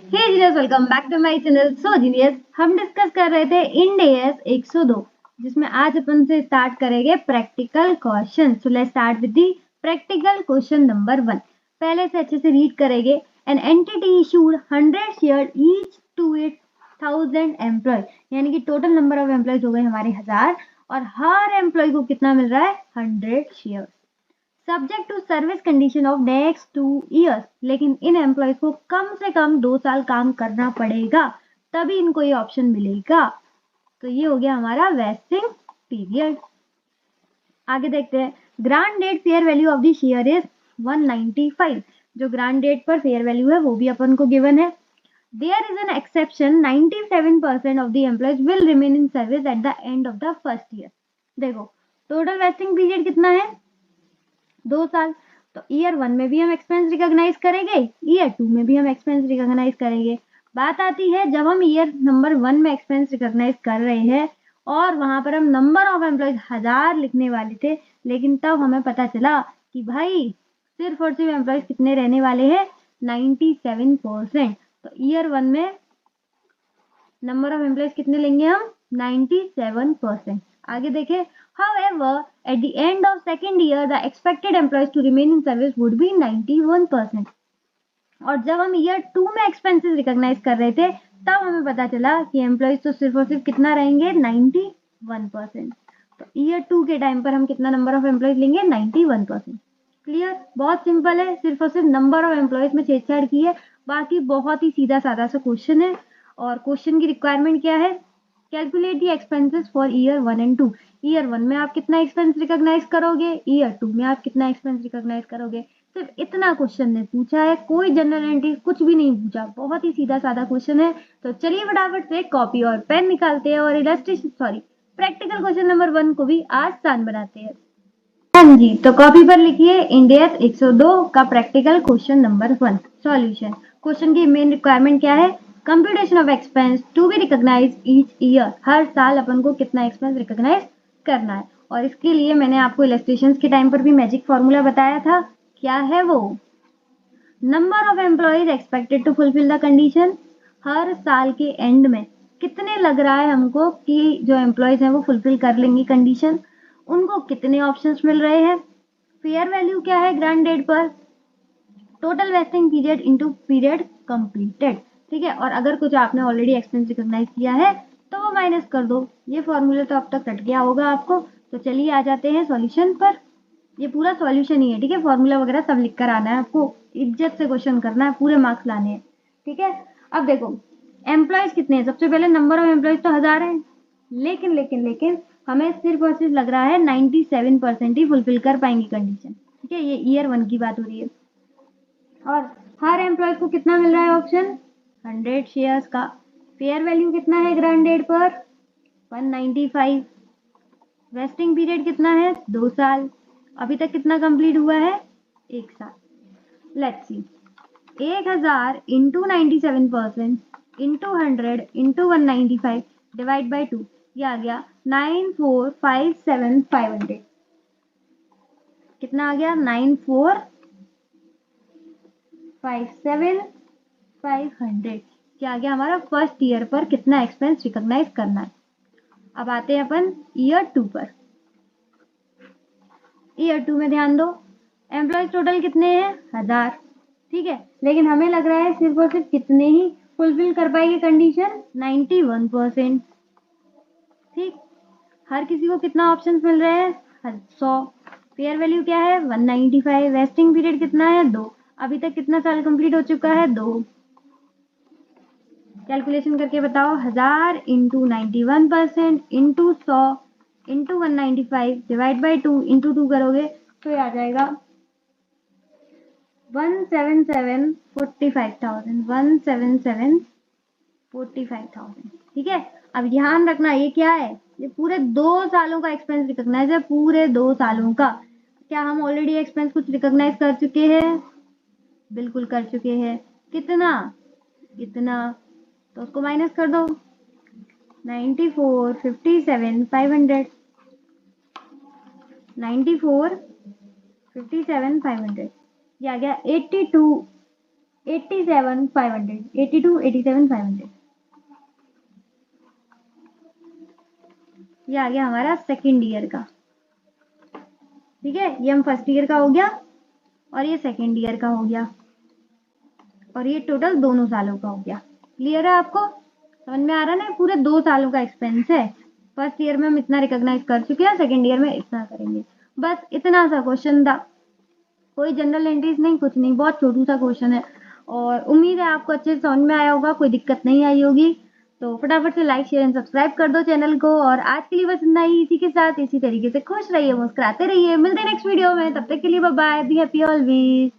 Hey genius, welcome back to my channel. So genius, हम discuss कर रहे थे इंड एएस 102, जिसमें आज अपन से स्टार्ट करेंगे practical question. So let's start with the practical question number 1। पहले से अच्छे से रीड करेंगे। An entity issued 100 share each to it 1000 employee, यानी कि टोटल नंबर ऑफ एम्प्लॉयज हो गए हमारे 1000 और हर एम्प्लॉय को कितना मिल रहा है 100 share, subject to service condition of next 2 years. लेकिन इन एम्प्लॉयज को कम से कम 2 साल काम करना पड़ेगा, तभी इनको ये ऑप्शन मिलेगा। तो ये हो गया हमारा वेस्टिंग पीरियड। आगे देखते हैं। Grant date fair value of the share is 195। जो ग्रांट डेट पर फेयर वैल्यू है वो भी अपन को गिवन है। There is an exception, 97% of the employees will remain in service at the end of the first year. देखो total vesting period कितना है, 2 साल। तो ईयर 1 में भी हम एक्सपेंस रिकॉग्नाइज करेंगे, ईयर 2 में भी हम एक्सपेंस रिकॉग्नाइज करेंगे। बात आती है जब हम ईयर नंबर 1 में एक्सपेंस रिकॉग्नाइज कर रहे हैं और वहां पर हम नंबर ऑफ एम्प्लॉयज 1000 लिखने वाले थे, लेकिन तब हमें पता चला कि भाई सिर्फ और सिर्फ एम्प्लॉयज कितने रहने वाले हैं 97%। तो ईयर 1 में नंबर ऑफ एम्प्लॉयज कितने लेंगे हम 97%। आगे देखें। However, at the end of second year, the expected employees to remain in service would be 91%. और जब हम ईयर 2 में एक्सपेंसेस रिकॉग्नाइज कर रहे थे तब हमें पता चला कि एम्प्लॉयज तो सिर्फ और सिर्फ कितना रहेंगे 91%। तो ईयर 2 के टाइम पर हम कितना नंबर ऑफ एम्प्लॉयज लेंगे 91%। क्लियर, बहुत सिंपल है, सिर्फ और सिर्फ नंबर ऑफ एम्प्लॉयज में छेड़छाड़ की है, बाकी बहुत ही सीधा साधा सा क्वेश्चन है। और क्वेश्चन की रिक्वायरमेंट क्या है, calculate the expenses for year 1 and 2। Year 1 में आप कितना एक्सपेंस रिकॉग्नाइज करोगे, ईयर 2 में आप कितना एक्सपेंस रिकॉग्नाइज करोगे। सिर्फ इतना क्वेश्चन ने पूछा है, कोई जनरल एंट्री कुछ भी नहीं पूछा, बहुत ही सीधा साधा क्वेश्चन है। तो चलिए फटाफट से कॉपी और पेन निकालते हैं और इलस्ट्रेशन प्रैक्टिकल क्वेश्चन नंबर 1 को भी आसान बनाते हैं। हाँ जी, तो कॉपी पर लिखिए इंड एएस 102 का practical question number 1 solution. Question की मेन रिक्वायरमेंट क्या है, computation of expense to be recognise each year. हर साल अपन को कितना एक्सपेंस रिकॉग्नाइज करना है, और इसके लिए मैंने आपको इलस्ट्रेशंस के टाइम पर भी मैजिक फॉर्मूला बताया था। क्या है वो, number of employees expected to fulfil the condition. हर साल के एंड में कितने लग रहा है हमको कि जो एम्प्लॉयज हैं वो फुलफिल कर लेंगे कंडीशन, उनको कितने ऑप्शंस मिल रहे हैं। फेयर वैल्यू क्या है ग्रांट डेट पर, total vesting period into period completed. ठीक है, और अगर कुछ आपने ऑलरेडी एक्सपेंस रिकॉग्नाइज किया है तो वो माइनस कर दो। ये फॉर्मूला तो अब तक रट गया होगा आपको। तो चलिए आ जाते हैं सॉल्यूशन पर। ये पूरा सॉल्यूशन ही है, ठीक है, फॉर्मूला वगैरह सब लिख कर आना है आपको, इज्जत से क्वेश्चन करना है, पूरे मार्क्स लाने हैं। ठीक है, अब देखो एम्प्लॉयज कितने हैं। सबसे पहले नंबर ऑफ एम्प्लॉयज तो 1000 है, लेकिन लेकिन लेकिन हमें सिर्फ और सिर्फ लग रहा है 97% ही फुलफिल कर पाएंगे कंडीशन। ठीक है, ये ईयर 1 की बात हो रही है। और हर एम्प्लॉय को कितना मिल रहा है ऑप्शन 100 शेयर्स का। फेयर वैल्यू कितना है ग्रांट डेट पर 195। वेस्टिंग पीरियड कितना है 2 साल। अभी तक कितना कंप्लीट हुआ है 1 साल। Let's see, 1000 into 97% into 100 into 195 divide by 2, ये आ गया 9457500। कितना आ गया 9457500। क्या आ गया हमारा फर्स्ट ईयर पर कितना एक्सपेंस रिकॉग्नाइज करना है। अब आते हैं अपन ईयर 2 पर। ईयर 2 में ध्यान दो, एम्प्लॉयज टोटल कितने हैं 1000। ठीक है, लेकिन हमें लग रहा है सिर्फ और सिर्फ कितने ही फुलफिल कर पाएंगे कंडीशन 91%। ठीक, हर किसी को कितना ऑप्शन मिल रहे हैं 100। फेयर वैल्यू क्या है 195। वेस्टिंग पीरियड कितना है 2। अभी तक कितना साल कंप्लीट हो चुका है 2। कैलकुलेशन करके बताओ, 1000 into 91% into 100 into 195 divide by 2 into 2 करोगे तो ये आ जाएगा 17745,000। ठीक है, अब ध्यान रखना ये क्या है, ये पूरे 2 सालों का एक्सपेंस रिकॉग्नाइज है, पूरे 2 सालों का। क्या हम ऑलरेडी एक्सपेंस कुछ रिकॉग्नाइज कर चुके हैं, बिल्कुल कर चुके हैं। कितना, इतना, तो उसको माइनस कर दो 94 57 500, 94 57 500, ये आ गया 82 87,500, 82, 87,500। ये आ गया हमारा सेकेंड ईयर का। ठीक है, ये हम फर्स्ट ईयर का हो गया और ये सेकेंड ईयर का हो गया और ये टोटल दोनों सालों का हो गया। क्लियर है आपको? समझ में आ रहा है ना? पूरे 2 सालों का एक्सपेंस है। फर्स्ट ईयर में हम इतना रिकॉग्नाइज कर चुके हैं, सेकेंड ईयर में इतना करेंगे। बस इतना सा क्वेश्चन था, कोई जनरल एंट्रीज नहीं, कुछ नहीं, बहुत छोटू सा क्वेश्चन है और उम्मीद है आपको अच्छे से समझ में आया होगा, कोई दिक्कत नहीं आई होगी। तो फटाफट से लाइक शेयर एंड सब्सक्राइब कर दो चैनल को। और आज के लिए बस इतना ही। इसी के साथ इसी तरीके से खुश रहिए, मुस्कुराते रहिए। मिलते हैं नेक्स्ट वीडियो में, तब तक के लिए bye bye, be happy always.